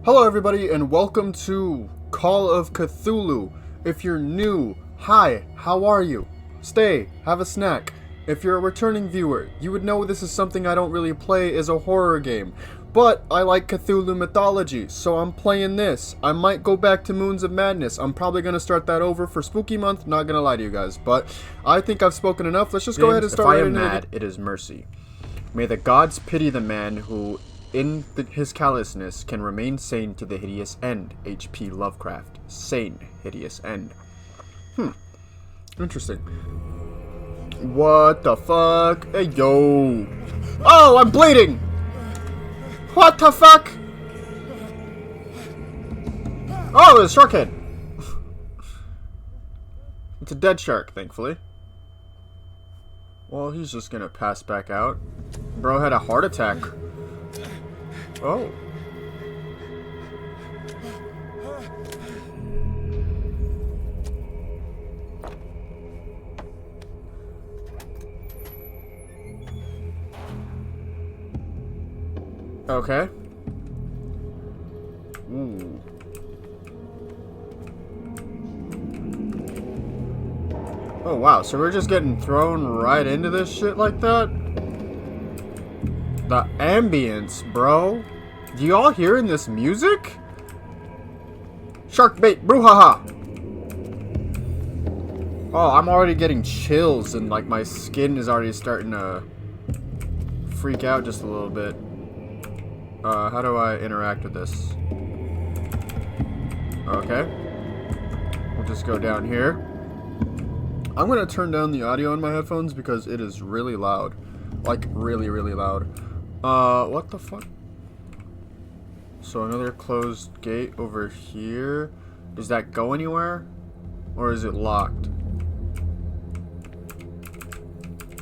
Hello everybody and welcome to Call of Cthulhu. If you're new, hi, how are you? Stay, have a snack. If you're a returning viewer, you would know this is something I don't really play as a horror game. But I like Cthulhu mythology, so I'm playing this. I might go back to Moons of Madness. I'm probably going to start that over for Spooky Month, not going to lie to you guys. But I think I've spoken enough, let's just go ahead and start. If I am mad, it is mercy. May the gods pity the man who his callousness can remain sane to the hideous end. H.P. Lovecraft. Sane, hideous end. Interesting. What the fuck? Hey, yo. Oh, I'm bleeding! What the fuck? Oh, there's a shark head. It's a dead shark, thankfully. Well, he's just gonna pass back out. Bro had a heart attack. Oh. Okay. Ooh. Oh wow, so we're just getting thrown right into this shit like that? The ambience, bro. Do y'all hearing this music? Shark bait, brouhaha. Oh, I'm already getting chills and like my skin is already starting to freak out just a little bit. How do I interact with this? Okay. We'll just go down here. I'm gonna turn down the audio in my headphones because it is really loud. Like, really, really loud. What the fuck? So another closed gate over here. Does that go anywhere? Or is it locked?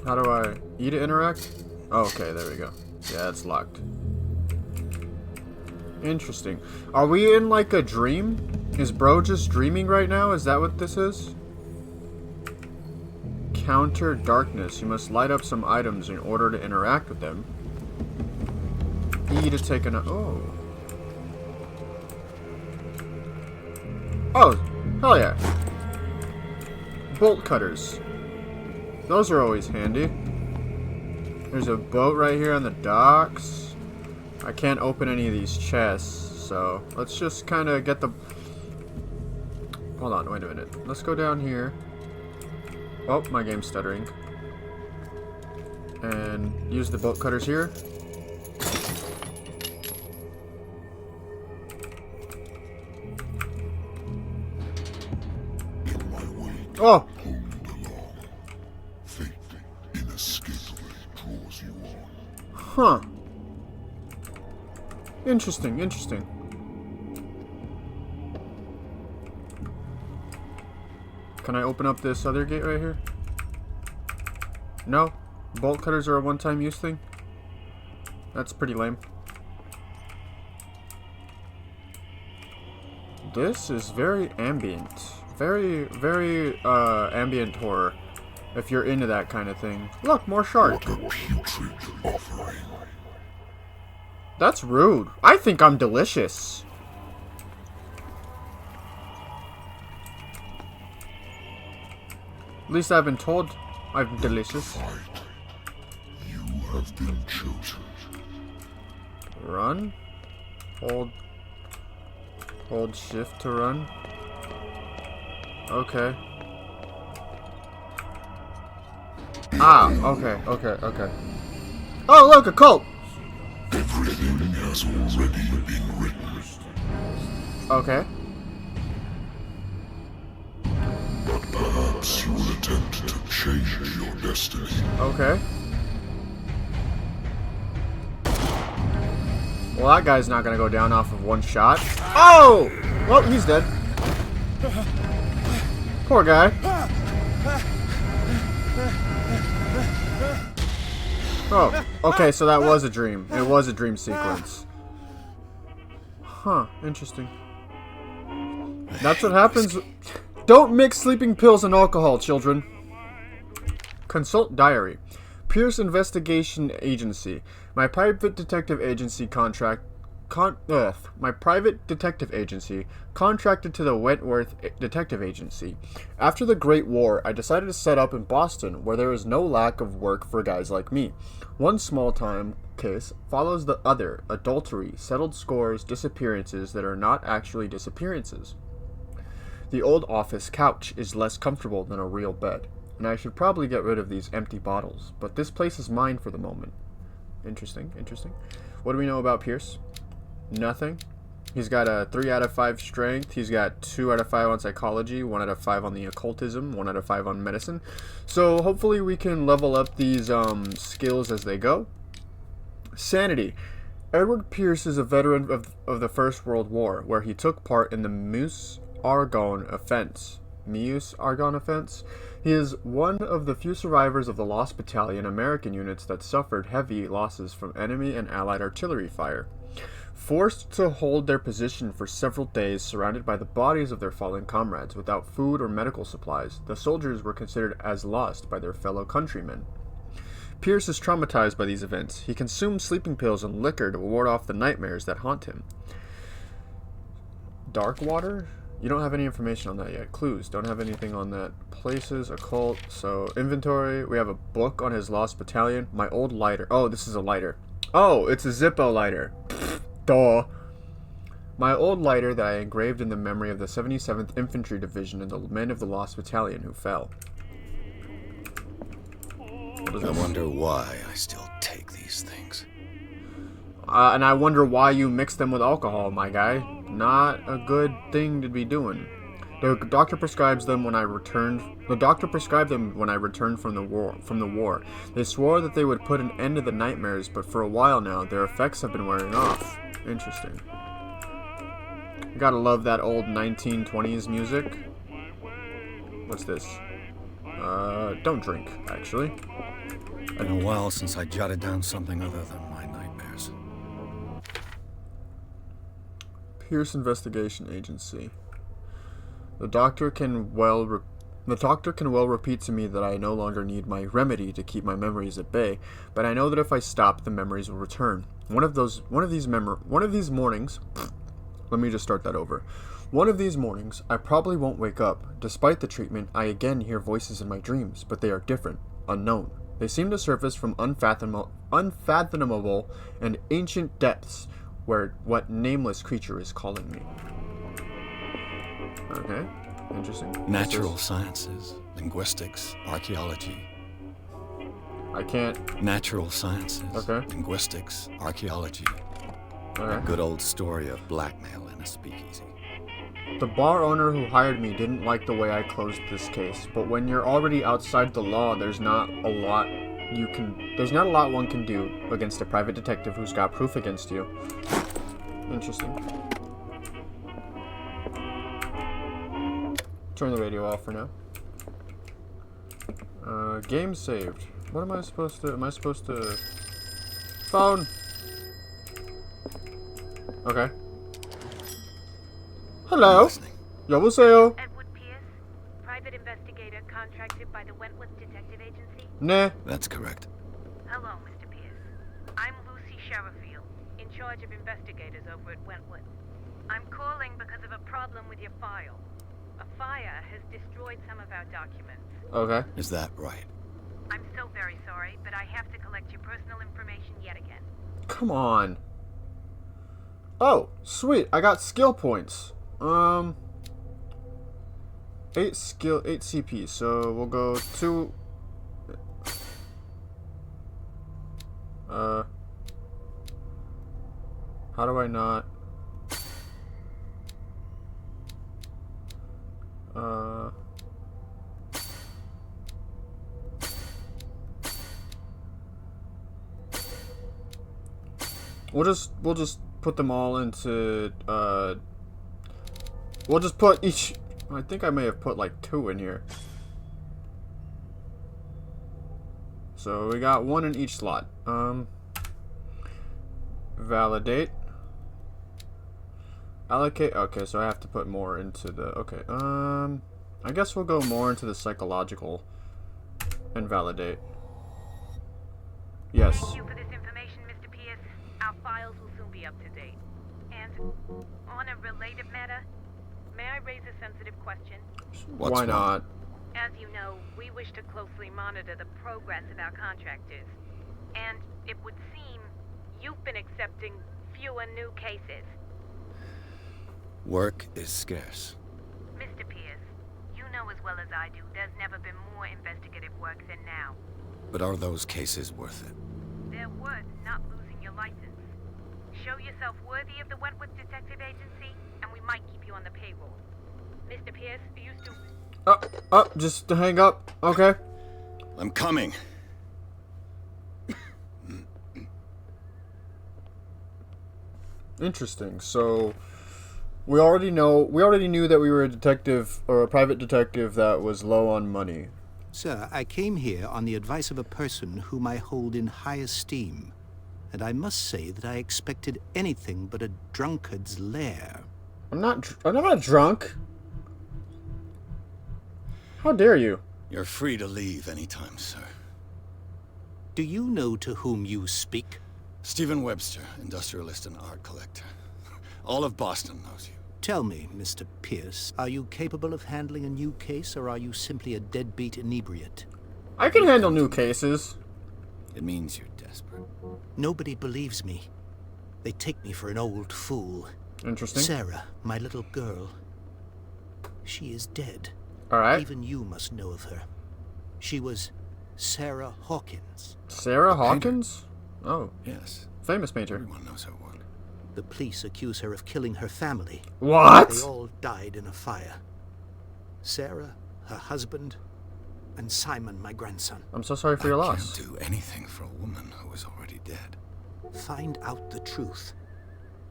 How do I... E to interact? Oh, okay, there we go. Yeah, it's locked. Interesting. Are we in like a dream? Is bro just dreaming right now? Is that what this is? Counter darkness. You must light up some items in order to interact with them. E to take an... Oh. Oh, hell yeah. Bolt cutters. Those are always handy. There's a boat right here on the docks. I can't open any of these chests, so let's just kind of get the... Hold on, wait a minute. Let's go down here. Oh, my game's stuttering. And use the bolt cutters here. Oh! Huh. Interesting, interesting. Can I open up this other gate right here? No? Bolt cutters are a one-time use thing? That's pretty lame. This is very ambient. Very, very, ambient horror. If you're into that kind of thing. Look, more shark. That's rude. I think I'm delicious. At least I've been told I'm delicious. You have been chosen. Run. Hold shift to run. Okay. Ah, okay. Oh, look, a cult! Everything has already been written. Okay. But perhaps you will attempt to change your destiny. Okay. Well, that guy's not gonna go down off of one shot. Oh! Well, he's dead. Poor guy. Oh, okay, so that was a dream. It was a dream sequence. Huh, interesting. That's what happens. Don't mix sleeping pills and alcohol, children. Consult diary. Pierce Investigation Agency. My private detective agency contract my private detective agency contracted to the Wentworth Detective Agency. After the Great War, I decided to set up in Boston, where there is no lack of work for guys like me. One small-time case follows the other: adultery, settled scores, disappearances that are not actually disappearances. The old office couch is less comfortable than a real bed, and I should probably get rid of these empty bottles, but this place is mine for the moment. Interesting, interesting. What do we know about Pierce? Nothing. He's got a 3 out of 5 strength. He's got 2 out of 5 on psychology, 1 out of 5 on the occultism, 1 out of 5 on medicine. So hopefully we can level up these skills as they go. Sanity. Edward Pierce is a veteran of the First World War, where he took part in the Meuse-Argonne offense. Meuse-Argonne offense? He is one of the few survivors of the Lost Battalion American units that suffered heavy losses from enemy and allied artillery fire. Forced to hold their position for several days surrounded by the bodies of their fallen comrades without food or medical supplies, the soldiers were considered as lost by their fellow countrymen. Pierce is traumatized by these events. He consumes sleeping pills and liquor to ward off the nightmares that haunt him. Dark water? You don't have any information on that yet. Clues. Don't have anything on that. Places, occult. So, inventory. We have a book on his lost battalion. My old lighter. Oh, this is a lighter. Oh, it's a Zippo lighter. Duh. My old lighter that I engraved in the memory of the 77th Infantry Division and the men of the Lost Battalion who fell. I wonder why I still take these things. And I wonder why you mix them with alcohol, my guy. Not a good thing to be doing. The doctor prescribed them when I returned from the war. They swore that they would put an end to the nightmares, but for a while now, their effects have been wearing off. Interesting. You gotta love that old 1920s music. What's this? Don't drink, actually. Been a while since I jotted down something other than my nightmares. Pierce Investigation Agency. The doctor can well repeat to me that I no longer need my remedy to keep my memories at bay, but I know that if I stop, the memories will return. One of these mornings, let me just start that over. One of these mornings, I probably won't wake up. Despite the treatment, I again hear voices in my dreams, but they are different, unknown. They seem to surface from unfathomable and ancient depths, where what nameless creature is calling me. Okay, interesting. Natural sciences, linguistics, archaeology. I can't. Natural sciences, okay. Linguistics, archaeology. Okay. A good old story of blackmail in a speakeasy. The bar owner who hired me didn't like the way I closed this case, but when you're already outside the law, there's not a lot one can do against a private detective who's got proof against you. Interesting. Turn the radio off for now. Game saved. What am I supposed to... Phone! Okay. Hello? 여보세요? Edward Pierce, private investigator contracted by the Wentworth Detective Agency. 네. That's correct. Hello, Mr. Pierce. I'm Lucy Sherifield, in charge of investigators over at Wentworth. I'm calling because of a problem with your file. A fire has destroyed some of our documents. Okay. Is that right? I'm so very sorry, but I have to collect your personal information yet again. Come on. Oh, sweet. I got skill points. 8 CP, so we'll go 2. How do I not? We'll just put them all into, we'll just put each, I think I may have put like 2 in here. So we got 1 in each slot. Validate. Allocate, okay, so I have to put more into the, okay, I guess we'll go more into the psychological and validate. Yes. Thank you for this information, Mr. Pierce. Our files will soon be up to date. On a related matter, may I raise a sensitive question? Why not? As you know, we wish to closely monitor the progress of our contractors. And it would seem you've been accepting fewer new cases. Work is scarce. Mr. Pierce, you know as well as I do there's never been more investigative work than now. But are those cases worth it? They're worth not losing your license. Show yourself worthy of the Wentworth Detective Agency, and we might keep you on the payroll. Mr. Pierce, are you still... Just to hang up. Okay. I'm coming. Interesting. So we already knew that we were a detective or a private detective that was low on money. Sir, I came here on the advice of a person whom I hold in high esteem, and I must say that I expected anything but a drunkard's lair. I'm not drunk. How dare you? You're free to leave anytime, sir. Do you know to whom you speak? Stephen Webster, industrialist and art collector. All of Boston knows you. Tell me, Mr. Pierce, are you capable of handling a new case, or are you simply a deadbeat inebriate? I can handle new cases. It means you're desperate. Nobody believes me. They take me for an old fool. Interesting. Sarah, my little girl. She is dead. Alright. Even you must know of her. She was Sarah Hawkins. Sarah Hawkins? Oh, Yes. famous painter. Everyone knows her work. The police accuse her of killing her family. What? They all died in a fire. Sarah, her husband, and Simon, my grandson. I'm so sorry for your I loss. can't do anything for a woman who is already dead. Find out the truth.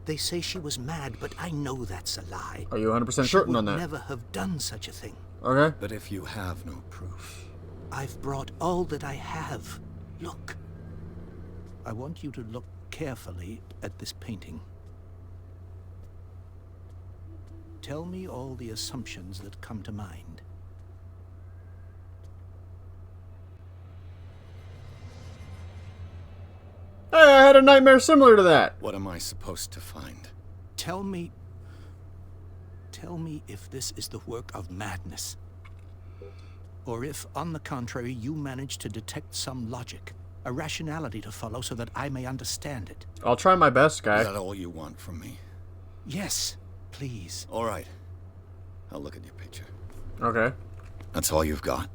They say she was mad, but I know that's a lie. Are you 100% She certain would on that? never have done such a thing. Okay. But if you have no proof, I've brought all that I have. Look. I want you to look carefully at this painting. Tell me all the assumptions that come to mind. Hey, I had a nightmare similar to that. what am I supposed to find? Tell me if this is the work of madness. Or if, on the contrary, you manage to detect some logic, a rationality to follow so that I may understand it. I'll try my best, Is guy. that all you want from me? Yes, please. All right. I'll look at your picture. Okay. That's all you've got?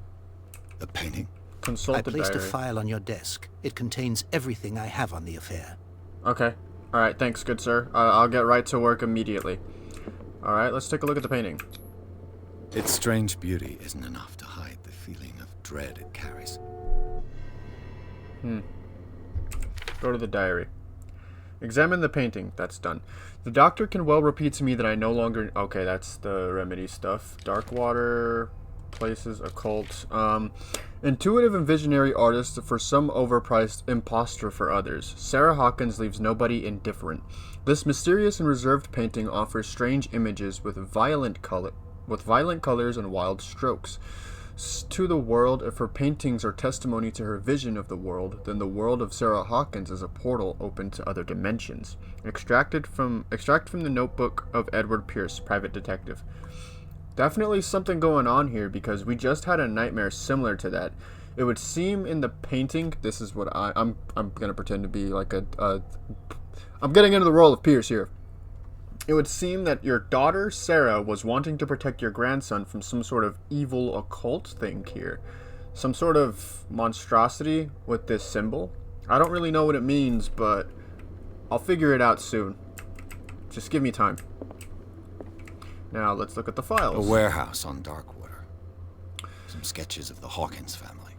The painting? Consult I the placed a diary. file on your desk. It contains everything I have on the affair. Okay. Alright, thanks, good sir. I'll get right to work immediately. Alright, let's take a look at the painting. Its strange beauty isn't enough to hide the feeling of dread it carries. Go to the diary. Examine the painting. That's done. The doctor can well repeat to me that I no longer... Okay, that's the remedy stuff. Dark water... Places, occult. Intuitive and visionary artist for some, overpriced impostor for others. Sarah Hawkins leaves nobody indifferent. This mysterious and reserved painting offers strange images with violent colors and wild strokes. To the world, if her paintings are testimony to her vision of the world, then the world of Sarah Hawkins is a portal open to other dimensions. Extract from the notebook of Edward Pierce, private detective. Definitely something going on here because we just had a nightmare similar to that. It would seem in the painting, this is what I'm gonna pretend to be like I'm getting into the role of Pierce here. It would seem that your daughter Sarah was wanting to protect your grandson from some sort of evil occult thing here. Some sort of monstrosity with this symbol. I don't really know what it means, but I'll figure it out soon. Just give me time. Now let's look at the A files. warehouse on Darkwater. Some sketches of the Hawkins family.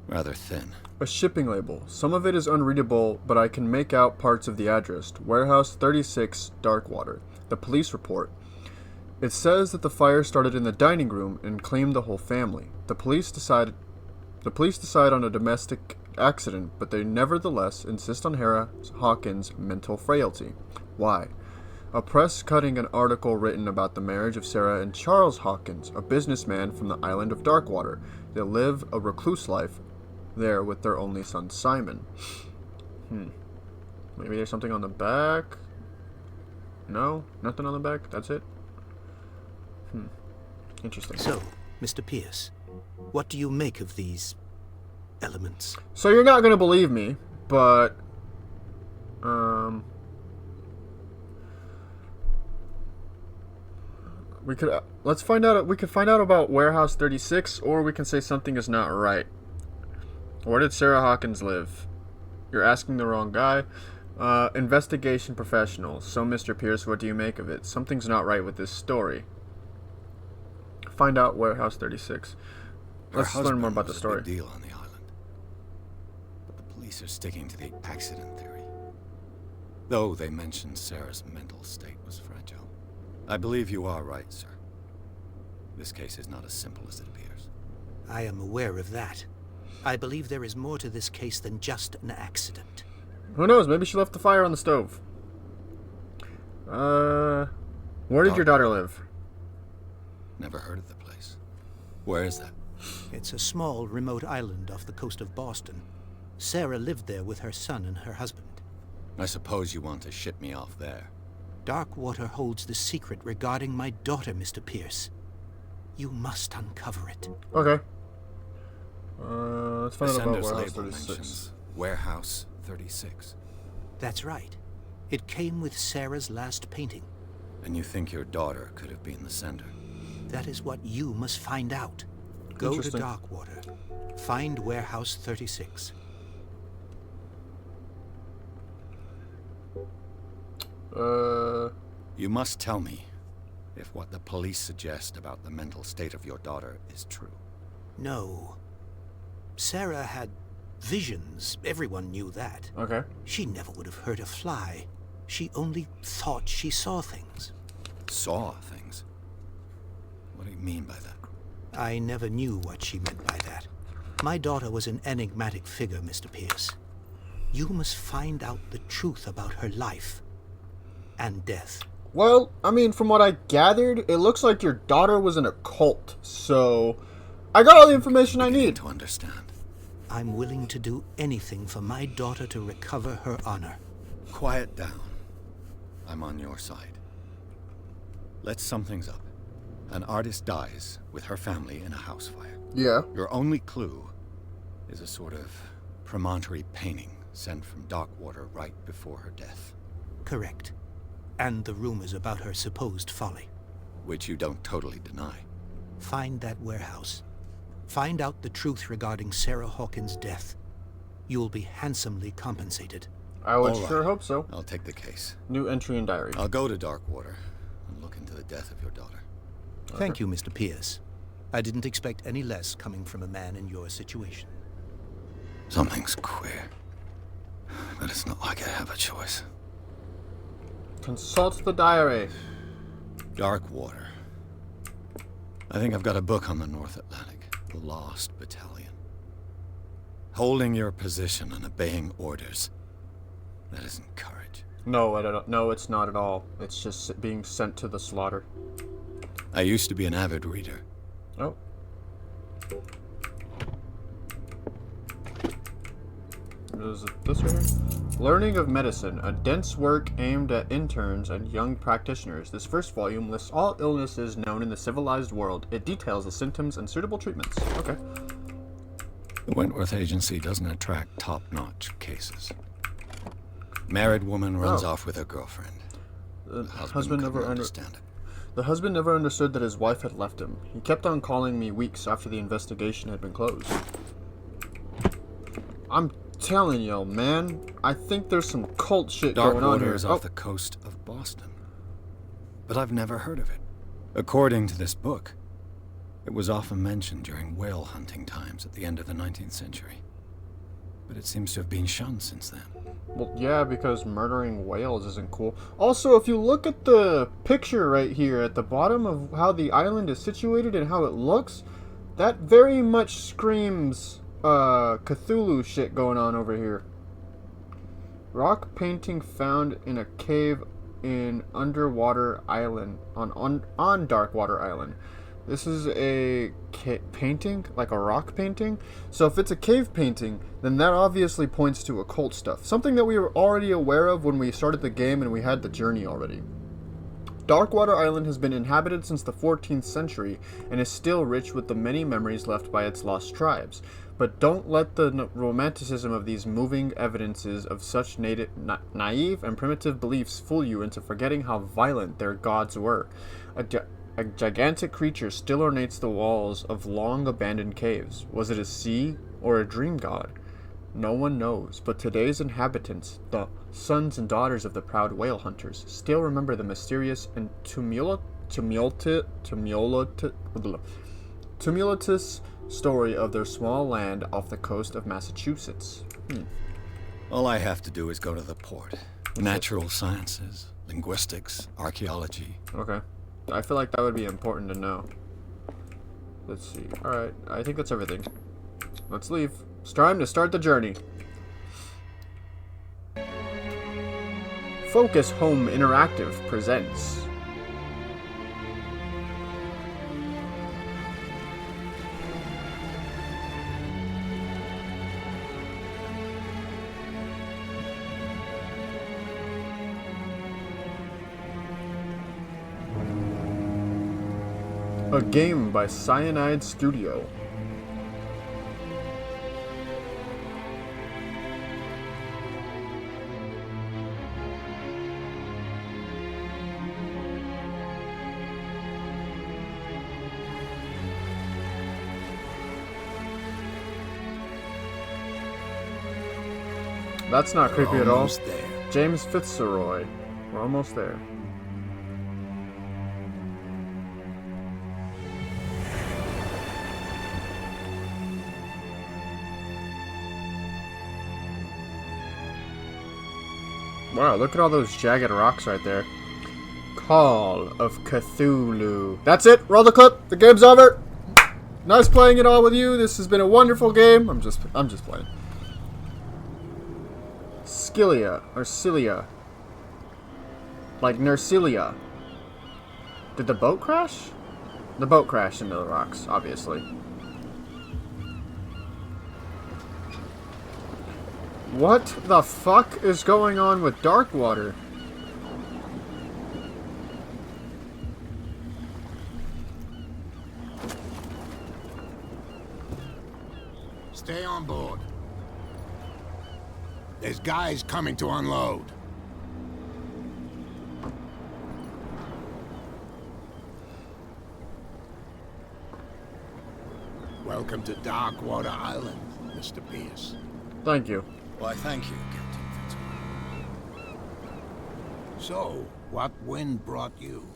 Rather thin. A shipping label. Some of it is unreadable, but I can make out parts of the address. Warehouse 36, Darkwater. The police report. It says that the fire started in the dining room and claimed the whole family. The police decide on a domestic accident, but they nevertheless insist on Sarah Hawkins' mental frailty. Why? A press cutting an article written about the marriage of Sarah and Charles Hawkins, a businessman from the island of Darkwater. They live a recluse life there with their only son, Simon. Maybe there's something on the back. No? Nothing on the back? That's it? Interesting. So, Mr. Pierce, what do you make of these elements? So you're not gonna believe me, but we could let's find out. We could find out about Warehouse 36, or we can say something is not right. Where did Sarah Hawkins live? You're asking the wrong guy. Investigation professional. So, Mr. Pierce, what do you make of it? Something's not right with this story. Find out Warehouse 36. Let's learn more about the story. Big deal on the island, but the police are sticking to the accident theory. Though they mentioned Sarah's mental state was fragile. I believe you are right, sir. This case is not as simple as it appears. I am aware of that. I believe there is more to this case than just an accident. Who knows? Maybe she left the fire on the stove. Where did your daughter live? Never heard of the place. Where is that? It's a small, remote island off the coast of Boston. Sarah lived there with her son and her husband. I suppose you want to ship me off there. Darkwater holds the secret regarding my daughter, Mr. Pierce. You must uncover it. Okay. Let's The find out about sender's Warehouse label 36. mentions Warehouse 36. That's right. It came with Sarah's last painting. And you think your daughter could have been the sender? That is what you must find out. Go to Interesting. Darkwater. Find Warehouse 36. You must tell me if what the police suggest about the mental state of your daughter is true. No. Sarah had visions. Everyone knew that. Okay. She never would have hurt a fly. She only thought she saw things. Saw things? What do you mean by that? I never knew what she meant by that. My daughter was an enigmatic figure, Mr. Pierce. You must find out the truth about her life and death. Well, I mean, from what I gathered, it looks like your daughter was in a cult. So, I got all the information I Beginning need. to understand. I'm willing to do anything for my daughter to recover her honor. Quiet down. I'm on your side. Let's sum things up. An artist dies with her family in a house fire. Yeah. Your only clue is a sort of promontory painting sent from Darkwater right before her death, Correct. And the rumors about her supposed folly. which you don't totally deny. Find that warehouse. Find out the truth regarding Sarah Hawkins' death. You will be handsomely compensated. I would All right. sure hope so. I'll take the case. New entry in diary. I'll go to Darkwater and look into the death of your daughter. Thank you, Mr. Pierce. I didn't expect any less coming from a man in your situation. Something's queer. But it's not like I have a choice. Consult the diary. Darkwater. I think I've got a book on the North Atlantic. The Lost Battalion. Holding your position and obeying orders. That isn't courage. No, I don't. No, it's not at all. It's just being sent to the slaughter. I used to be an avid reader. Oh. Is it this right here? Learning of Medicine, a dense work aimed at interns and young practitioners. This first volume lists all illnesses known in the civilized world. It details the symptoms and suitable treatments. Okay. The Wentworth Agency doesn't attract top-notch cases. Married woman runs off with her girlfriend. The Husband husband never couldn't under- understand it. The husband never understood that his wife had left him. He kept on calling me weeks after the investigation had been closed. I'm telling you, man, I think there's some cult shit going on here. Darkwater is off the coast of Boston. But I've never heard of it. According to this book, it was often mentioned during whale hunting times at the end of the 19th century. But it seems to have been shunned since then. Well, yeah, because murdering whales isn't cool. Also, if you look at the picture right here at the bottom of how the island is situated and how it looks, that very much screams Cthulhu shit going on over here. Rock painting found in a cave in Underwater Island, on Darkwater Island. This is a painting, like a rock painting. So if it's a cave painting, then that obviously points to occult stuff. Something that we were already aware of when we started the game and we had the journey already. Darkwater Island has been inhabited since the 14th century and is still rich with the many memories left by its lost tribes. But don't let the romanticism of these moving evidences of such naive and primitive beliefs fool you into forgetting how violent their gods were. A gigantic creature still ornates the walls of long-abandoned caves. Was it a sea or a dream god? No one knows, but today's inhabitants, the sons and daughters of the proud whale hunters, still remember the mysterious and tumultuous story of their small land off the coast of Massachusetts. All I have to do is go to the port. Natural sciences, linguistics, archaeology. Okay. I feel like that would be important to know. Let's see. Alright, I think that's everything. Let's leave. It's time to start the journey. Focus Home Interactive presents a game by Cyanide Studio. That's not creepy at all. There. James Fitzroy. We're almost there. Wow, look at all those jagged rocks right there. Call of Cthulhu. That's it. Roll the clip. The game's over. Nice playing it all with you. This has been a wonderful game. I'm just playing. Scylla or Cilia. Like Nersilia. Did the boat crash? The boat crashed into the rocks, obviously. What the fuck is going on with Darkwater? Stay on board. There's guys coming to unload. Welcome to Darkwater Island, Mr. Pierce. Thank you. Why, thank you, Captain Fitzroy. So, what wind brought you?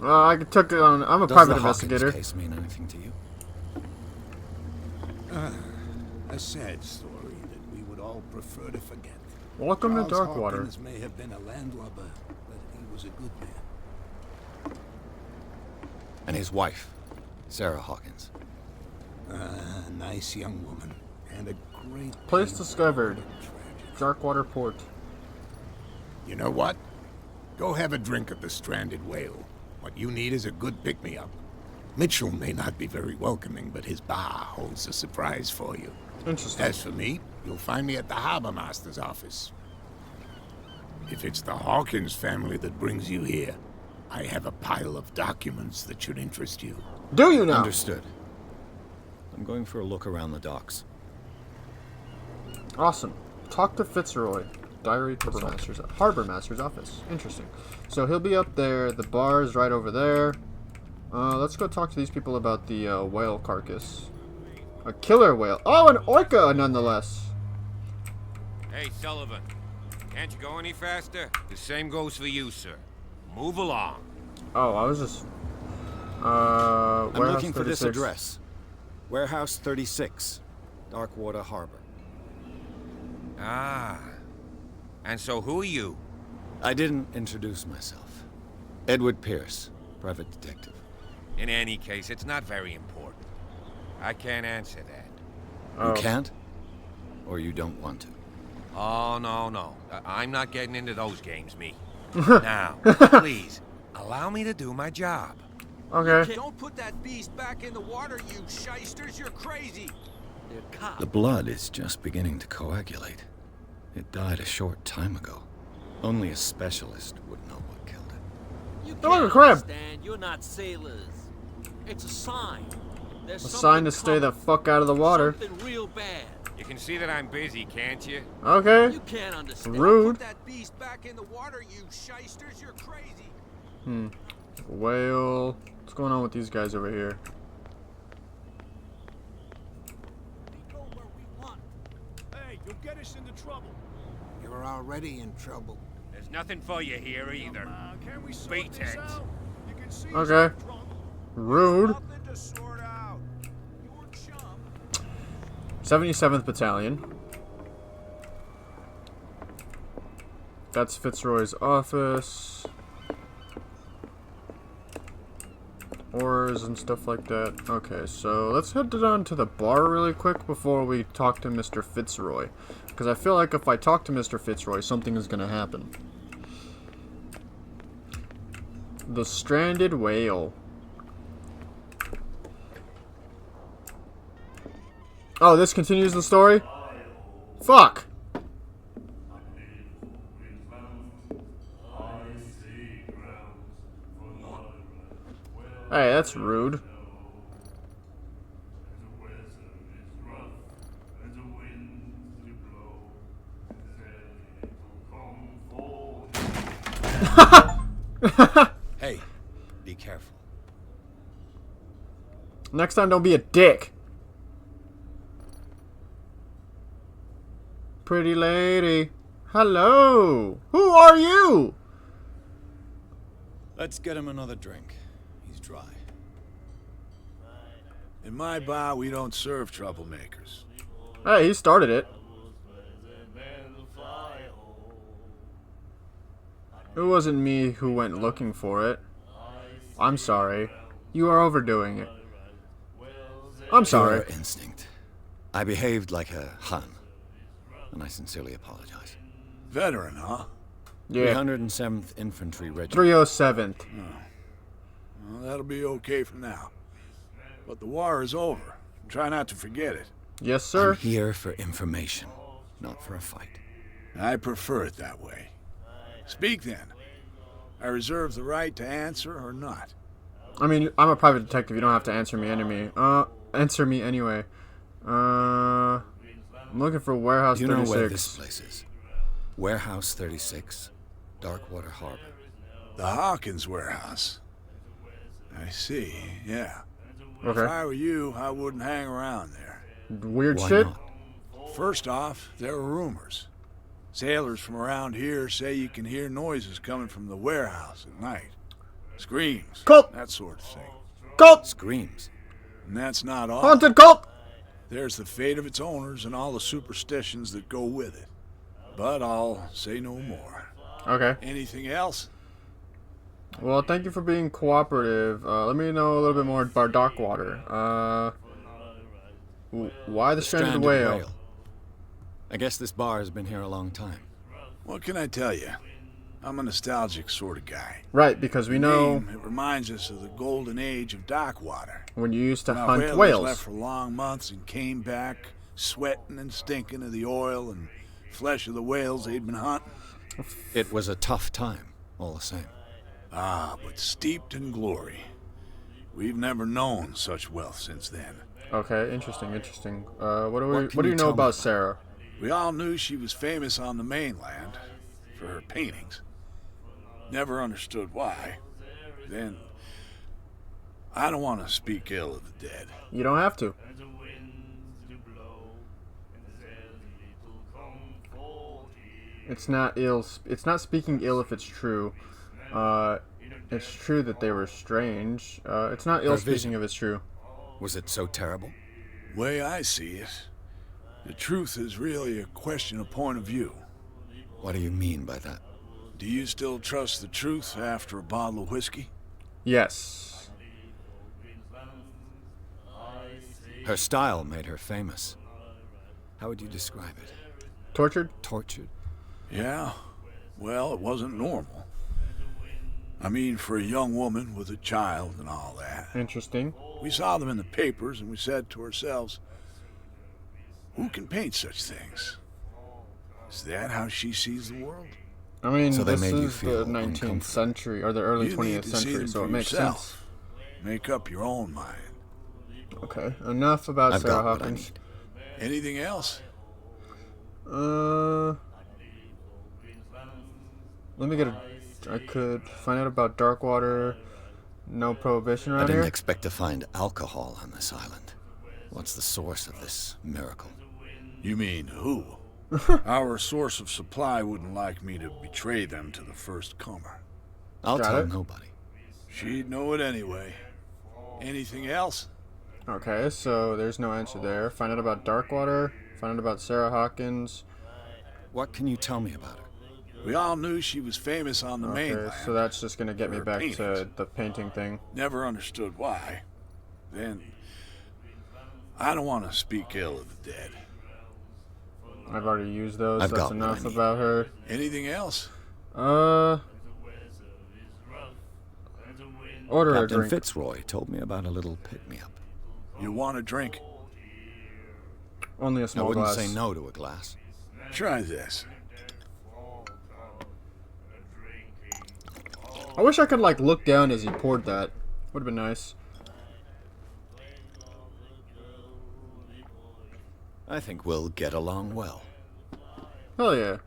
I took it on. I'm a Does private the Hawkins investigator. case mean anything to you? A sad story that we would all prefer to forget. Welcome to Charles Darkwater. Hawkins may have been a landlubber, but he was a good man. And his wife, Sarah Hawkins. A nice young woman, and a great Place deal discovered. of tragedy. Darkwater Port. You know what? Go have a drink at the Stranded Whale. What you need is a good pick-me-up. Mitchell may not be very welcoming, but his bar holds a surprise for you. Interesting. As for me, you'll find me at the Harbor Master's office. If it's the Hawkins family that brings you here, I have a pile of documents that should interest you. Do you now? Understood. I'm going for a look around the docks. Awesome. Talk to Fitzroy. Diary Harbor Master's office. Interesting. So he'll be up there. The bar is right over there. Let's go talk to these people about the whale carcass. A killer whale. Oh, an orca, nonetheless. Hey, Sullivan. Can't you go any faster? The same goes for you, sir. Move along. Oh, I was just... I'm Warehouse looking for this 36. address. Warehouse 36, Darkwater Harbor. Ah. And so who are you? I didn't introduce myself. Edward Pierce, private detective. In any case, it's not very important. I can't answer that. Oh. You can't? Or you don't want to? Oh, no. I'm not getting into those games, me. Now, please, allow me to do my job. Okay. Don't put that beast back in the water, you shysters. You're crazy. They're cops. The blood is just beginning to coagulate. It died a short time ago. Only a specialist would know what killed it. You Oh, look, a can't crab. understand. You're not sailors. It's a sign. There's A sign something to stay the coming. fuck out of the water. Something real bad. You can see that I'm busy, can't you? Okay. You can't understand. Rude. Put that beast back in the water, you shysters. You're crazy. Whale. What's going on with these guys over here? We go where we want. Hey, you'll get us into trouble. You're already in trouble. There's nothing for you here either. Can we sort Beat this it. out? You can see Okay. us in trouble. Rude. Nothing to sort out. Your chum. 77th Battalion. That's Fitzroy's office. Ores and stuff like that. Okay, so let's head on to the bar really quick before we talk to Mr. Fitzroy. Because I feel like if I talk to Mr. Fitzroy, something is going to happen. The Stranded Whale. Oh, this continues the story? Fuck! Hey, that's rude. Hey, be careful. Next time, don't be a dick. Pretty lady. Hello. Who are you? Let's get him another drink. He's dry. In my bar, we don't serve troublemakers. Hey, he started it. It wasn't me who went looking for it. I'm sorry. You are overdoing it. I'm sorry. Pure instinct. I behaved like a Hun, and I sincerely apologize. Veteran, huh? Yeah. 307th Infantry Regiment. 307th. Well, that'll be okay for now. But the war is over. Try not to forget it. Yes, sir. I'm here for information, not for a fight. I prefer it that way. Speak then. I reserve the right to answer or not. I mean, I'm a private detective. You don't have to answer me anyway. Answer me anyway. I'm looking for Warehouse 36. You know where this place is? Warehouse 36, Darkwater Harbor. The Hawkins warehouse. I see, yeah. If Okay. I were you, I wouldn't hang around there. Weird Why shit. not? First off, there are rumors. Sailors from around here say you can hear noises coming from the warehouse at night. Screams, Cult. that sort of thing. Cult. Screams. And that's not all. Haunted cult. There's the fate of its owners and all the superstitions that go with it. But I'll say no more. Okay. Anything else? Well, thank you for being cooperative. Let me know a little bit more about Darkwater. Why the stranded whale? I guess this bar has been here a long time. What can I tell you? I'm a nostalgic sort of guy. Right, because we know It reminds us of the golden age of Darkwater. when you used to Now, hunt whalers whales. left for long months and came back sweating and stinking of the oil and flesh of the whales they'd been hunting. It was a tough time, all the same. Ah, but steeped in glory. We've never known such wealth since then. Okay, interesting. What What can do you you know tell me about about Sarah? We all knew she was famous on the mainland for her paintings. Never understood why. Then, I don't want to speak ill of the dead. You don't have to. It's not ill. It's not speaking ill if it's true. It's true that they were strange. It's not ill Her speaking vision. if it's true. Was it so terrible? Way I see it, the truth is really a question of point of view. What do you mean by that? Do you still trust the truth after a bottle of whiskey? Yes. Her style made her famous. How would you describe it? Tortured? Tortured? Yeah. Well, it wasn't normal. I mean, for a young woman with a child and all that. Interesting. We saw them in the papers and we said to ourselves, who can paint such things? Is that how she sees the world? I mean, So they this made you is feel the 19th uncomfortable. century, or the early You 20th need to see century, them so for it makes yourself. sense. Make up your own mind. Okay, enough about I've Sarah got what I Hawkins. need. Anything else? Let me get a... I could find out about Darkwater. No prohibition I around didn't here? expect to find alcohol on this island. What's the source of this miracle? You mean who? Our source of supply wouldn't like me to betray them to the first comer. I'll Got tell it. nobody. She'd know it anyway. Anything else? Okay, so there's no answer there. Find out about Darkwater. Find out about Sarah Hawkins. What can you tell me about her? We all knew she was famous on the Okay, mainland. so that's just gonna get for me her back to paintings. the painting thing. Never understood why. Then, I don't want to speak ill of the dead. I've already used those. I've That's got what I enough need. about her. Anything else? Order a Captain drink. Fitzroy told me about a little pick-me-up. You want a drink? Only a I small wouldn't glass. say no to a glass. Try this. I wish I could like look down as he poured that. Would have been nice. I think we'll get along well. Hell yeah.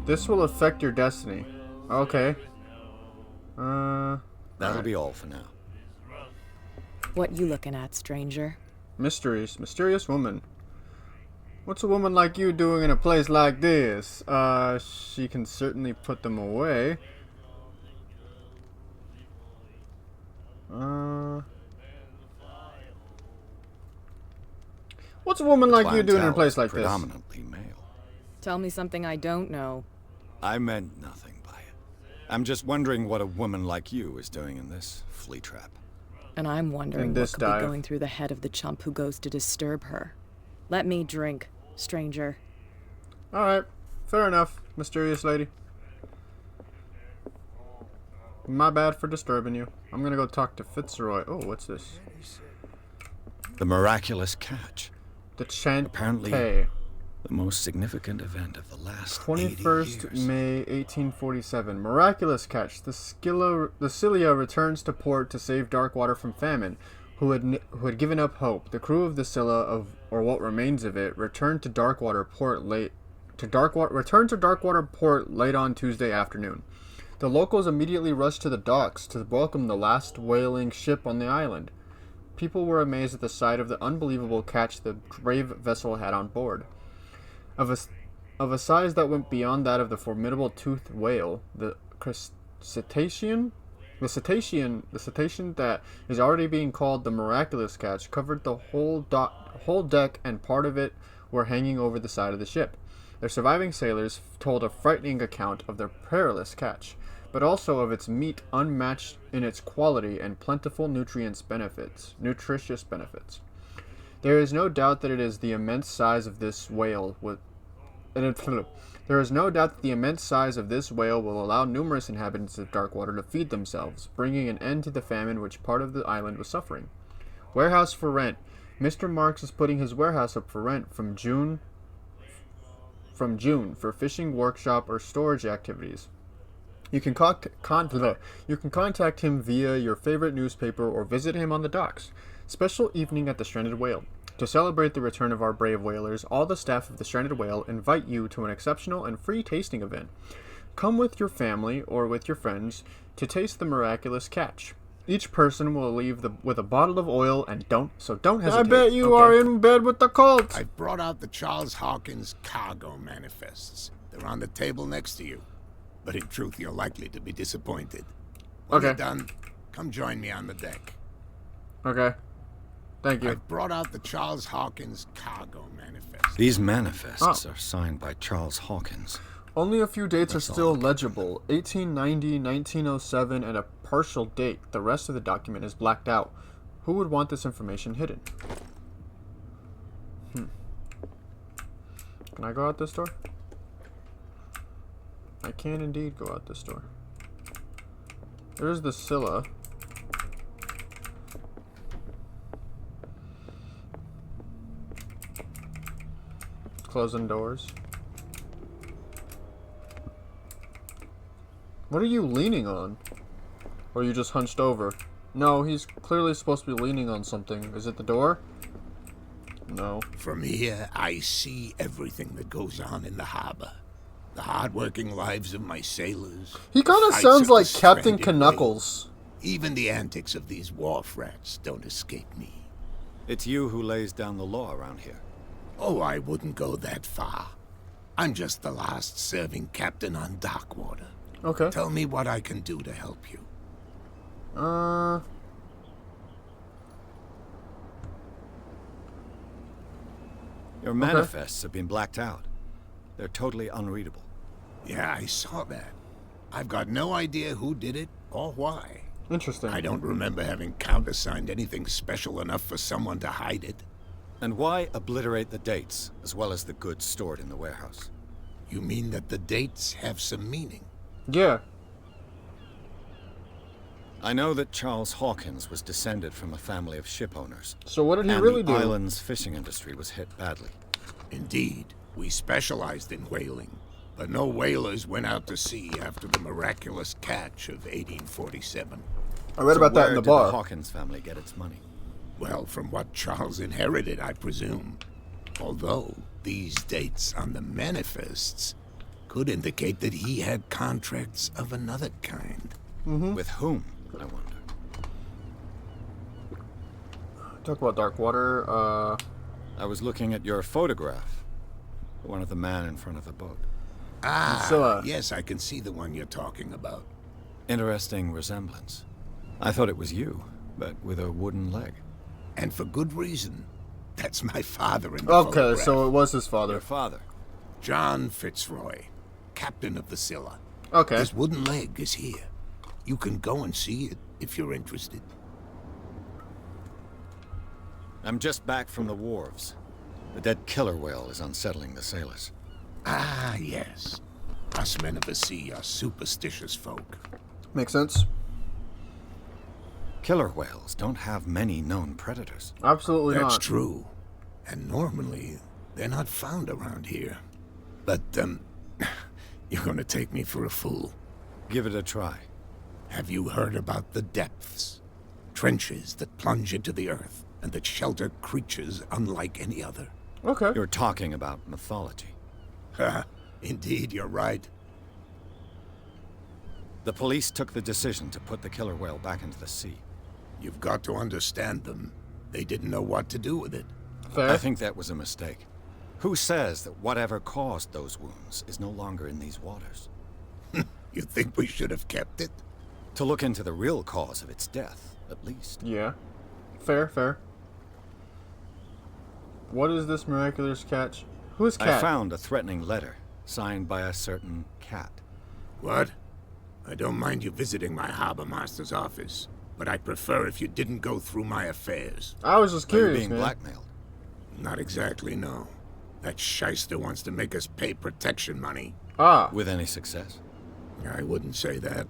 This will affect your destiny. Okay. That'll be all for now. What you looking at, stranger? Mysteries. Mysterious woman. What's a woman like you doing in a place like this? She can certainly put them away. What's a woman like you doing in a Clientele place is like this? predominantly male. Tell me something I don't know. I meant nothing by it. I'm just wondering what a woman like you is doing in this flea trap. And I'm wondering what this could dive. be going through the head of the chump who goes to disturb her. Let me drink, stranger. Alright, fair enough, mysterious lady. My bad for disturbing you. I'm gonna go talk to Fitzroy. Oh, what's this? The miraculous catch. The Chant Apparently, Pay. the most significant event of the last 21st 80 years. May 1847. Miraculous catch. The Scylla returns to port to save Darkwater from famine, who had given up hope. The crew of the Scylla, or what remains of it, returned to Darkwater Port late on Tuesday afternoon. The locals immediately rushed to the docks to welcome the last whaling ship on the island. People were amazed at the sight of the unbelievable catch the brave vessel had on board. Of a size that went beyond that of the formidable toothed whale, the cetacean that is already being called the miraculous catch covered the whole deck, and part of it were hanging over the side of the ship. Their surviving sailors told a frightening account of their perilous catch, but also of its meat unmatched in its quality and plentiful nutritious benefits. There is no doubt that it is the immense size of this whale will allow numerous inhabitants of Darkwater to feed themselves, bringing an end to the famine which part of the island was suffering. Warehouse for rent. Mr. Marks is putting his warehouse up for rent from June for fishing, workshop, or storage activities. You can contact him via your favorite newspaper or visit him on the docks. Special evening at the Stranded Whale. To celebrate the return of our brave whalers, all the staff of the Stranded Whale invite you to an exceptional and free tasting event. Come with your family or with your friends to taste the miraculous catch. Each person will leave with a bottle of oil and don't hesitate. I bet you are in bed with the cult. I've brought out the Charles Hawkins cargo manifests. They're on the table next to you. But in truth, you're likely to be disappointed. When you're done, come join me on the deck. Okay. Thank you. I've brought out the Charles Hawkins cargo manifest. These manifests are signed by Charles Hawkins. Only a few dates are still legible. 1890, 1907, and a partial date. The rest of the document is blacked out. Who would want this information hidden? Can I go out this door? I can indeed go out this door. There's the Scylla. Closing doors. What are you leaning on? Or are you just hunched over? No, he's clearly supposed to be leaning on something. Is it the door? No. From here, I see everything that goes on in the harbor. The hard-working lives of my sailors. He kind of sounds like Captain Knuckles. Even the antics of these wharf rats don't escape me. It's you who lays down the law around here. Oh, I wouldn't go that far. I'm just the last serving captain on Darkwater. Okay. Tell me what I can do to help you. Your manifests have been blacked out. They're totally unreadable. Yeah, I saw that. I've got no idea who did it or why. Interesting. I don't remember having countersigned anything special enough for someone to hide it. And why obliterate the dates, as well as the goods stored in the warehouse? You mean that the dates have some meaning? Yeah. I know that Charles Hawkins was descended from a family of ship owners. So what did he really do? And the island's fishing industry was hit badly. Indeed. We specialized in whaling, but no whalers went out to sea after the miraculous catch of 1847. I read about that in the bar. Where did the Hawkins family get its money? Well, from what Charles inherited, I presume. Although, these dates on the manifests could indicate that he had contracts of another kind. Mm-hmm. With whom, I wonder? Talk about Darkwater, I was looking at your photograph. One of the man in front of the boat. Ah, yes, I can see the one you're talking about. Interesting resemblance. I thought it was you, but with a wooden leg. And for good reason. That's my father in the Okay, photograph. so it was his father. Your father? John Fitzroy, captain of the Scylla. Okay. His wooden leg is here. You can go and see it if you're interested. I'm just back from the wharves. The dead killer whale is unsettling the sailors. Ah, yes. Us men of the sea are superstitious folk. Makes sense. Killer whales don't have many known predators. Absolutely not. That's true. And normally, they're not found around here. But, you're gonna take me for a fool. Give it a try. Have you heard about the depths? Trenches that plunge into the earth and that shelter creatures unlike any other. Okay. You're talking about mythology. Ha, indeed, you're right. The police took the decision to put the killer whale back into the sea. You've got to understand them. They didn't know what to do with it. Fair. I think that was a mistake. Who says that whatever caused those wounds is no longer in these waters? You think we should have kept it? To look into the real cause of its death, at least. Yeah. Fair, fair. What is this miraculous catch? Who is Cat? I found a threatening letter, signed by a certain Cat. What? I don't mind you visiting my harbor master's office, but I'd prefer if you didn't go through my affairs. I was just curious, Are you being man. blackmailed? Not exactly, no. That shyster wants to make us pay protection money. Ah. With any success? I wouldn't say that,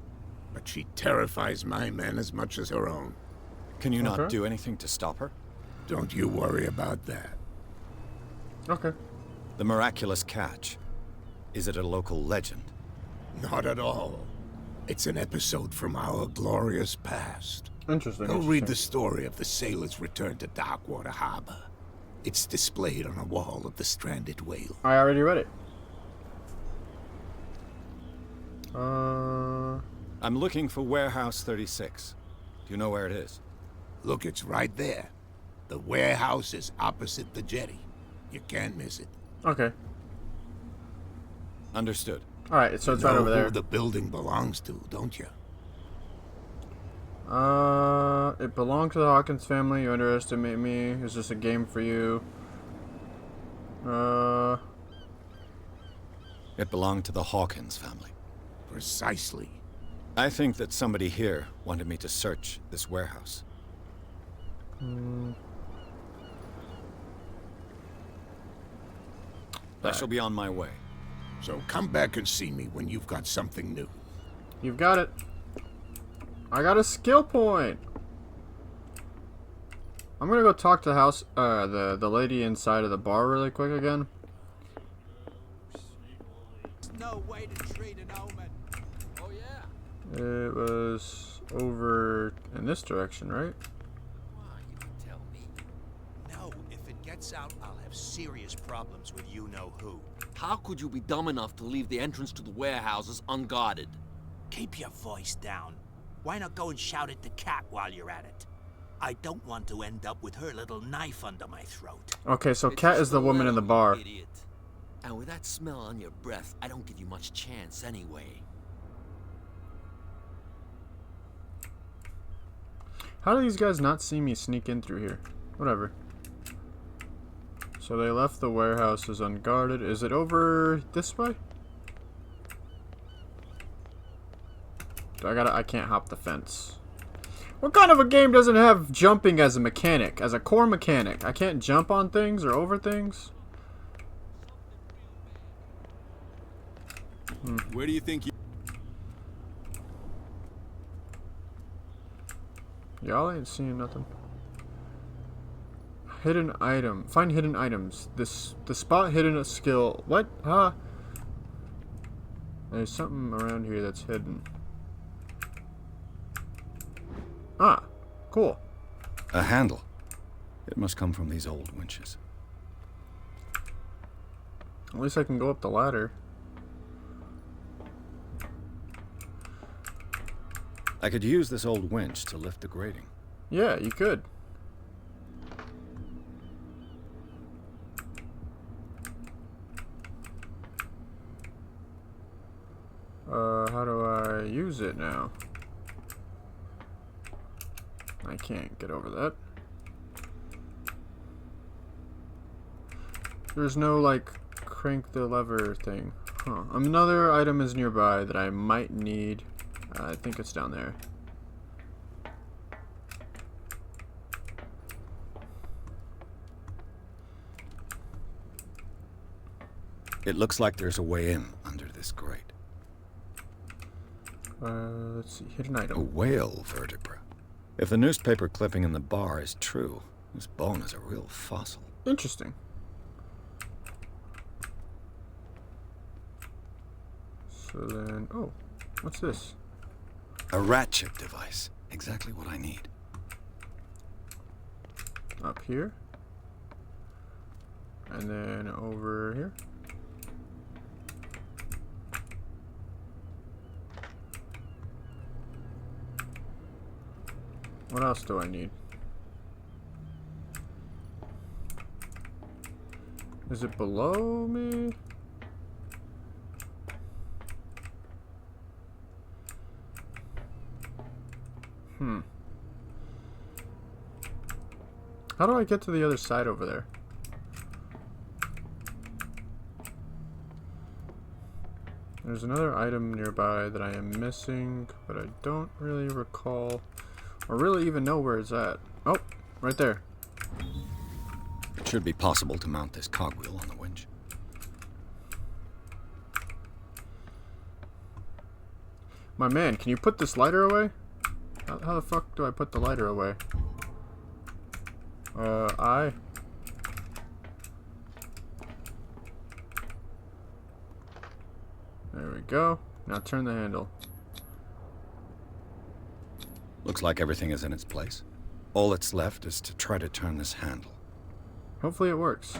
but she terrifies my men as much as her own. Can you not do anything to stop her? Don't you worry about that. Okay. The miraculous catch. Is it a local legend? Not at all. It's an episode from our glorious past. Interesting. Go read the story of the sailor's return to Darkwater Harbor. It's displayed on a wall of the stranded whale. I already read it. I'm looking for Warehouse 36. Do you know where it is? Look, it's right there. The warehouse is opposite the jetty. You can't miss it. Okay. Understood. Alright, so You it's right know over there. who the building belongs to, don't you? It belonged to the Hawkins family. You underestimate me. It's just a game for you. It belonged to the Hawkins family. Precisely. I think that somebody here wanted me to search this warehouse. I shall be on my way. So come back and see me when you've got something new. You've got it. I got a skill point. I'm gonna go talk to the house, the lady inside of the bar really quick again. no way to treat an omen. Oh yeah. It was over in this direction, right? Why, you can tell me. No, if it gets out, I'll have serious problems with you-know-who. How could you be dumb enough to leave the entrance to the warehouses unguarded? Keep your voice down. Why not go and shout at the cat while you're at it? I don't want to end up with her little knife under my throat. Okay, so It's Kat just is the a woman in the letter, bar. you idiot. And with that smell on your breath, I don't give you much chance anyway. How do these guys not see me sneak in through here? Whatever. So they left the warehouses unguarded. Is it over this way? I can't hop the fence. What kind of a game doesn't have jumping as a mechanic, as a core mechanic? I can't jump on things or over things? Where do you think you... Y'all ain't seeing nothing. Hidden item. Find hidden items. The spot hidden a skill. What? Huh? There's something around here that's hidden. Ah, cool. A handle. It must come from these old winches. At least I can go up the ladder. I could use this old winch to lift the grating. Yeah, you could. How do I use it now? I can't get over that. There's no, like, crank the lever thing. Huh. Another item is nearby that I might need. I think it's down there. It looks like there's a way in under this grate. Let's see. Hidden A item. whale vertebra. If the newspaper clipping in the bar is true, this bone is a real fossil. Interesting. So then, oh, what's this? A rat chip device. Exactly what I need. Up here. And then over here. What else do I need? Is it below me? How do I get to the other side over there? There's another item nearby that I am missing, but I don't really recall or really even know where it's at. Oh, right there. It should be possible to mount this cogwheel on the winch. My man, can you put this lighter away? How the fuck do I put the lighter away? I. There we go. Now turn the handle. Looks like everything is in its place. All that's left is to try to turn this handle. Hopefully it works.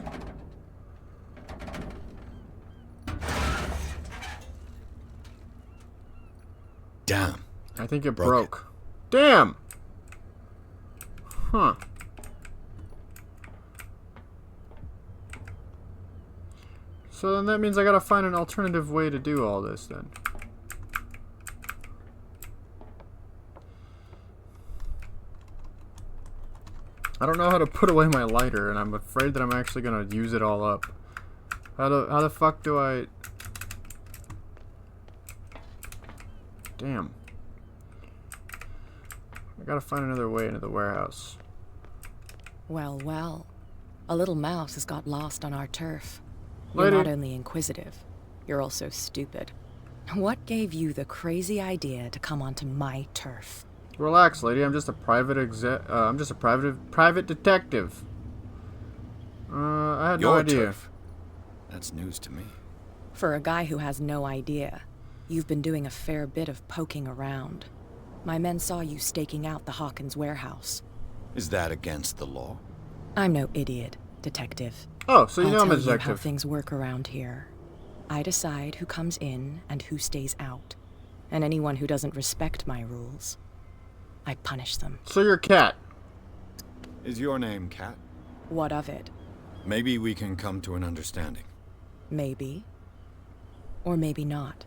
Damn. I think it Broke broke. Damn! Huh. So then that means I gotta find an alternative way to do all this then. I don't know how to put away my lighter, and I'm afraid that I'm actually gonna use it all up. How the fuck do I... Damn. I gotta find another way into the warehouse. Well, well. A little mouse has got lost on our turf. Lady. You're not only inquisitive, you're also stupid. What gave you the crazy idea to come onto my turf? Relax, lady. I'm just a private I'm just a private detective. I had no Your idea. turf. That's news to me. For a guy who has no idea, you've been doing a fair bit of poking around. My men saw you staking out the Hawkins warehouse. Is that against the law? I'm no idiot, detective. Oh, so you know I'll I'm a tell you how detective. things work around here. I decide who comes in and who stays out. And anyone who doesn't respect my rules, I punish them. So you're Cat. Is your name Cat? What of it? Maybe we can come to an understanding. Maybe. Or maybe not.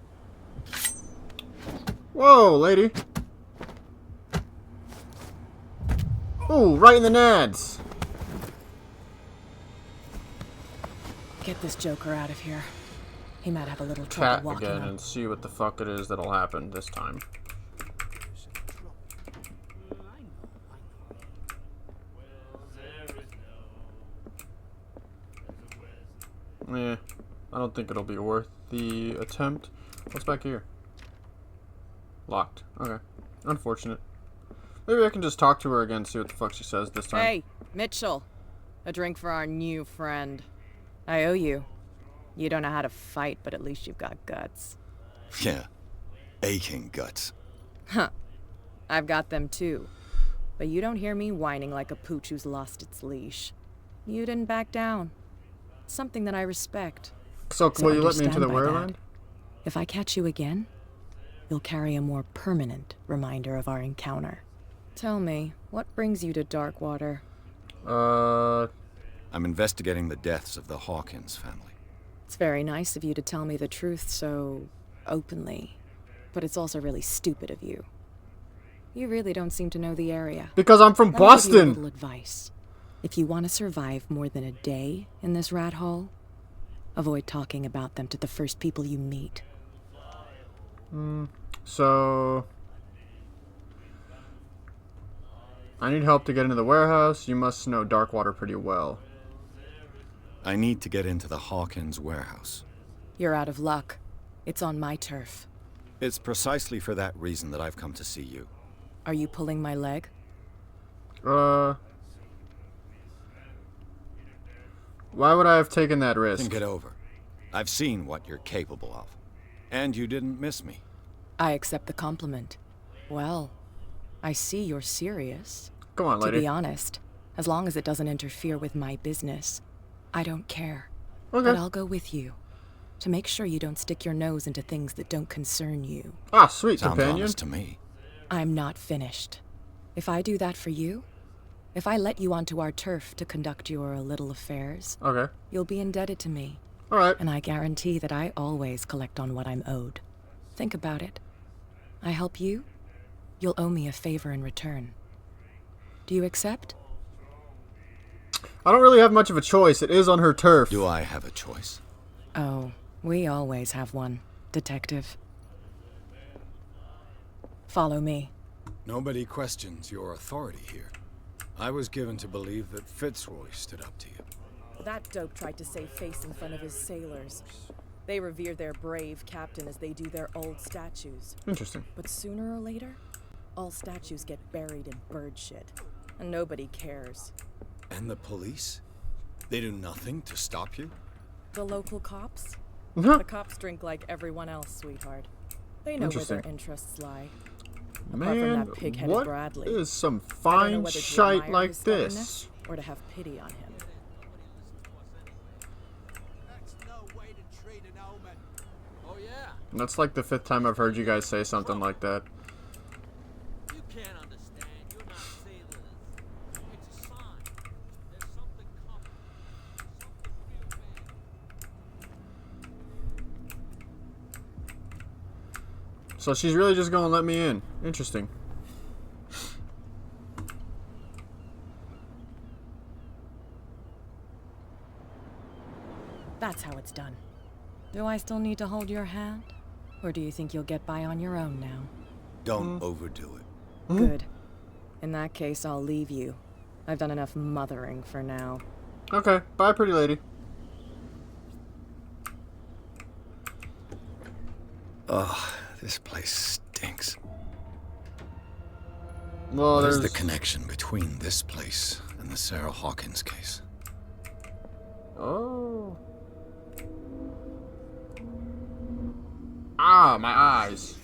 Whoa, lady. Ooh, right in the nads. Get this joker out of here. He might have a little trouble Cat walking again up. and see what the fuck it is that'll happen this time. Yeah, I don't think it'll be worth the attempt. What's back here? Locked. Okay. Unfortunate. Maybe I can just talk to her again, see what the fuck she says this time. Hey, Mitchell. A drink for our new friend. I owe you. You don't know how to fight, but at least you've got guts. Yeah. Aching guts. Huh. I've got them too. But you don't hear me whining like a pooch who's lost its leash. You didn't back down. Something that I respect. So will you let me into understand the by Wereland? that. If I catch you again, you'll carry a more permanent reminder of our encounter. Tell me, what brings you to Darkwater? I'm investigating the deaths of the Hawkins family. It's very nice of you to tell me the truth so openly, but it's also really stupid of you. You really don't seem to know the area. Because I'm from Let me give you a Boston. little advice. If you want to survive more than a day in this rat hole, avoid talking about them to the first people you meet. So I need help to get into the warehouse. You must know Darkwater pretty well. I need to get into the Hawkins warehouse. You're out of luck. It's on my turf. It's precisely for that reason that I've come to see you. Are you pulling my leg? Why would I have taken that risk? Think it over. I've seen what you're capable of. And you didn't miss me. I accept the compliment. Well, I see you're serious. Come on, lady. To be honest, as long as it doesn't interfere with my business, I don't care. Okay. But I'll go with you, to make sure you don't stick your nose into things that don't concern you. Ah, sweet Sounds companion. honest to me. I'm not finished. If I do that for you, if I let you onto our turf to conduct your little affairs, Okay. you'll be indebted to me. All right. And I guarantee that I always collect on what I'm owed. Think about it. I help you, you'll owe me a favor in return. Do you accept? I don't really have much of a choice. It is on her turf. Do I have a choice? Oh, we always have one, detective. Follow me. Nobody questions your authority here. I was given to believe that Fitzroy stood up to you. That dope tried to save face in front of his sailors. They revere their brave captain as they do their old statues. Interesting. But sooner or later, all statues get buried in bird shit. And nobody cares. And the police? They do nothing to stop you? The local cops? The cops drink like everyone else, sweetheart. They know where their Interesting. interests lie. Apart from Man, that pig-headed what Bradley. is some I don't know fine whether to shite admire like his this? stubbornness or to have pity on him. That's like the 5th time I've heard you guys say something like that. You can't understand. You're not sailors. It's a sign. There's something coming. Something real bad. So she's really just gonna let me in. Interesting. That's how it's done. Do I still need to hold your hand? Or do you think you'll get by on your own now? Don't overdo it. Good. In that case, I'll leave you. I've done enough mothering for now. Okay, bye, pretty lady. Ugh, this place stinks. Well, What is there's the connection between this place and the Sarah Hawkins case? Oh. Ah, my eyes.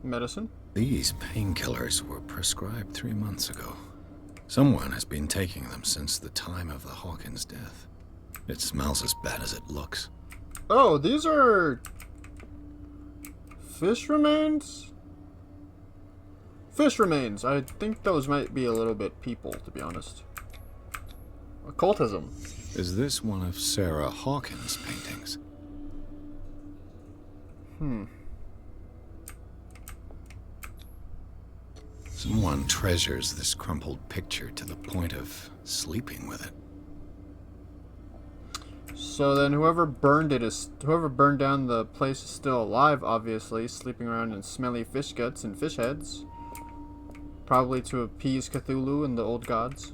Medicine? These painkillers were prescribed 3 months ago. Someone has been taking them since the time of the Hawkins death. It smells as bad as it looks. Oh, these are... fish remains? Fish remains. I think those might be a little bit people, to be honest. Occultism. Is this one of Sarah Hawkins' paintings? Someone treasures this crumpled picture to the point of sleeping with it. So then whoever burned down the place is still alive, obviously, sleeping around in smelly fish guts and fish heads. Probably to appease Cthulhu and the old gods.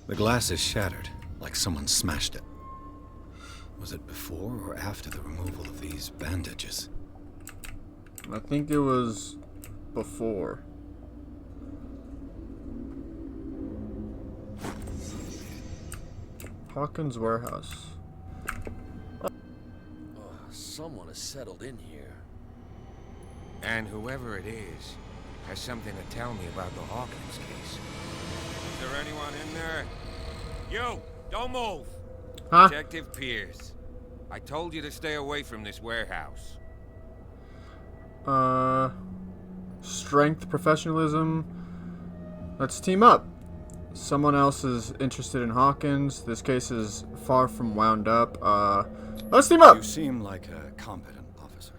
The glass is shattered, like someone smashed it. Was it before or after the removal of these bandages? I think it was before. Hawkins Warehouse. Someone has settled in here. And whoever it is has something to tell me about the Hawkins case. Is there anyone in there? You! Don't move! Huh? Detective Pierce. I told you to stay away from this warehouse. Strength, professionalism. Let's team up. Someone else is interested in Hawkins. This case is far from wound up. Let's team up! You seem like a competent officer.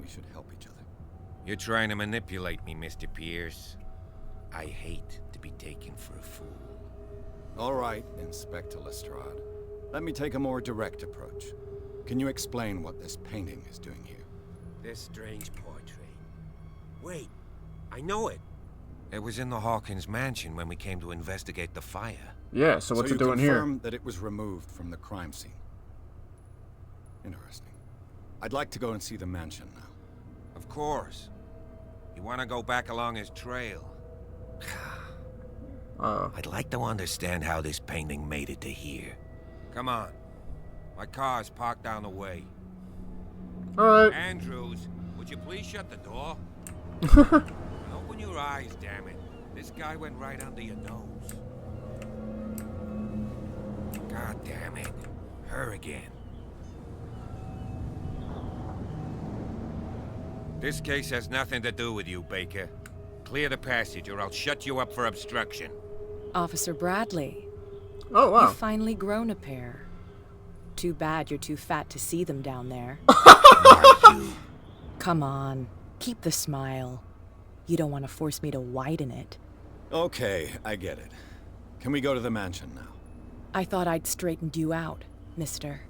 We should help each other. You're trying to manipulate me, Mr. Pierce. I hate to be taken for a fool. All right, Inspector Lestrade. Let me take a more direct approach. Can you explain what this painting is doing here? This strange portrait. Wait, I know it. It was in the Hawkins mansion when we came to investigate the fire. Yeah, so what's it doing here? You confirm that it was removed from the crime scene. Interesting. I'd like to go and see the mansion now. Of course. You want to go back along his trail? I'd like to understand how this painting made it to here. Come on. My car's parked down the way. Alright. Andrews, would you please shut the door? Open your eyes, damn it. This guy went right under your nose. God damn it. Her again. This case has nothing to do with you, Baker. Clear the passage or I'll shut you up for obstruction. Officer Bradley. Oh, wow. You've finally grown a pair. Too bad you're too fat to see them down there. Come on. Keep the smile. You don't want to force me to widen it. Okay, I get it. Can we go to the mansion now? I thought I'd straightened you out, mister.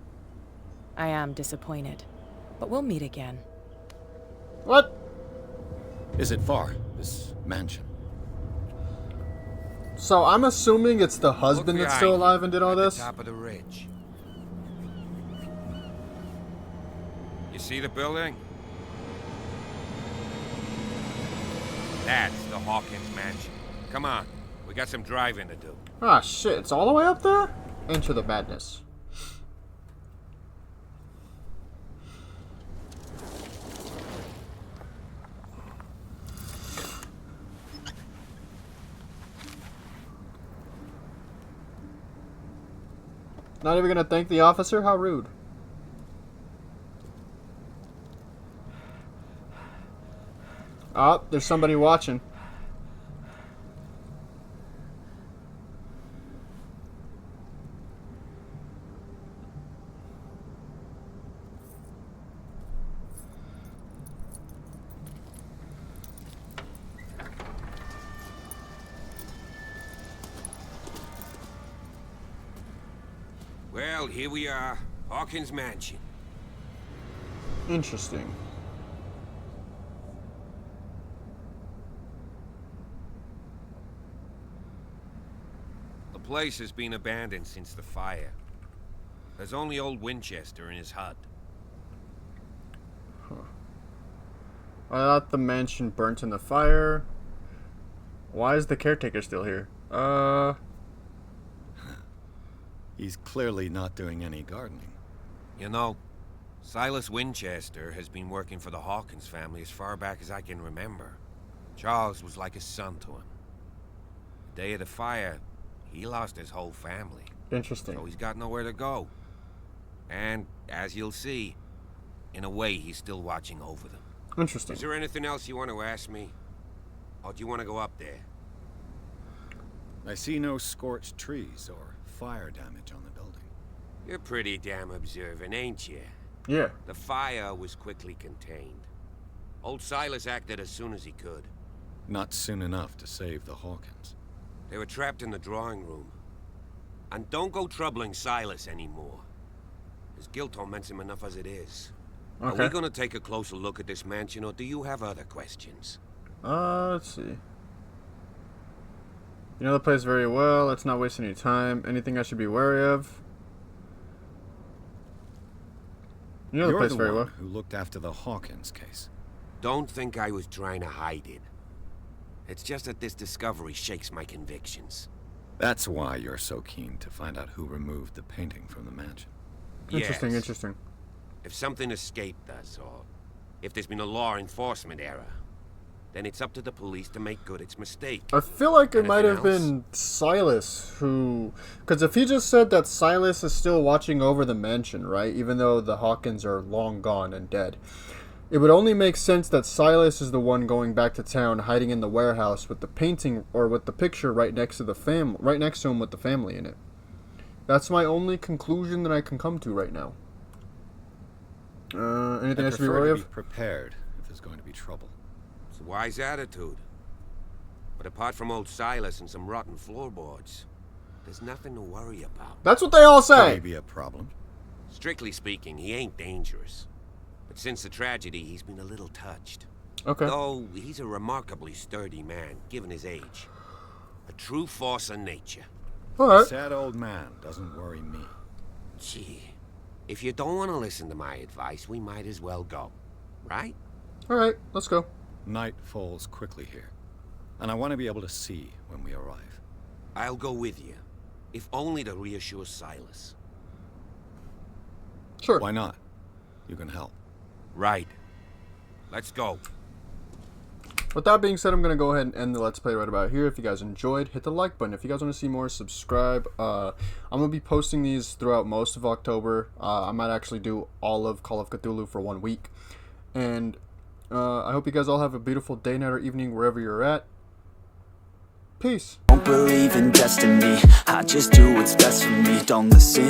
I am disappointed, but we'll meet again. What? Is it far, this mansion? So I'm assuming it's the husband that's still alive and did all this? Top of the ridge. You see the building? That's the Hawkins mansion. Come on, we got some driving to do. Ah, shit, it's all the way up there? Enter the madness. Not even gonna thank the officer? How rude. Oh, there's somebody watching. Well, here we are. Hawkins mansion. Interesting. The place has been abandoned since the fire. There's only old Winchester in his hut. I thought the mansion burnt in the fire. Why is the caretaker still here? He's clearly not doing any gardening. You know, Silas Winchester has been working for the Hawkins family as far back as I can remember. Charles was like a son to him. The day of the fire, he lost his whole family. Interesting. So he's got nowhere to go. And, as you'll see, in a way, he's still watching over them. Interesting. Is there anything else you want to ask me? Or do you want to go up there? I see no scorched trees or fire damage on the building. You're pretty damn observant, ain't you? Yeah. The fire was quickly contained. Old Silas acted as soon as he could. Not soon enough to save the Hawkins. They were trapped in the drawing room. And don't go troubling Silas anymore. His guilt torments him enough as it is. Okay. Are we gonna take a closer look at this mansion, or do you have other questions? Let's see. You know the place very well. Let's not waste any time. Anything I should be wary of? You know the You're place the very one well. who looked after the Hawkins case. Don't think I was trying to hide it. It's just that this discovery shakes my convictions. That's why you're so keen to find out who removed the painting from the mansion. Interesting, Yes. interesting. If something escaped us, or if there's been a law enforcement error, then it's up to the police to make good its mistake. I feel like it might Anything have been Silas who... Because if he just said that Silas is still watching over the mansion, right? Even though the Hawkins are long gone and dead. It would only make sense that Silas is the one going back to town, hiding in the warehouse with the painting or with the picture right next to right next to him with the family in it. That's my only conclusion that I can come to right now. Anything I should be prefer wary to of? be prepared if there's going to be trouble. It's a wise attitude. But apart from old Silas and some rotten floorboards, there's nothing to worry about. That's what they all say! Maybe a problem. Strictly speaking, he ain't dangerous. But since the tragedy, he's been a little touched. Okay. Though he's a remarkably sturdy man, given his age. A true force of nature. Alright. Sad old man doesn't worry me. Gee, if you don't want to listen to my advice, we might as well go. Right? Alright, let's go. Night falls quickly here, and I want to be able to see when we arrive. I'll go with you, if only to reassure Silas. Sure. Why not? You can help. Right. Let's go. With that being said, I'm going to go ahead and end the Let's Play right about here. If you guys enjoyed, hit the like button. If you guys want to see more, subscribe. I'm going to be posting these throughout most of October. I might actually do all of Call of Cthulhu for 1 week. And I hope you guys all have a beautiful day, night, or evening wherever you're at. Peace. Don't believe in destiny, I just do what's best for me. Don't listen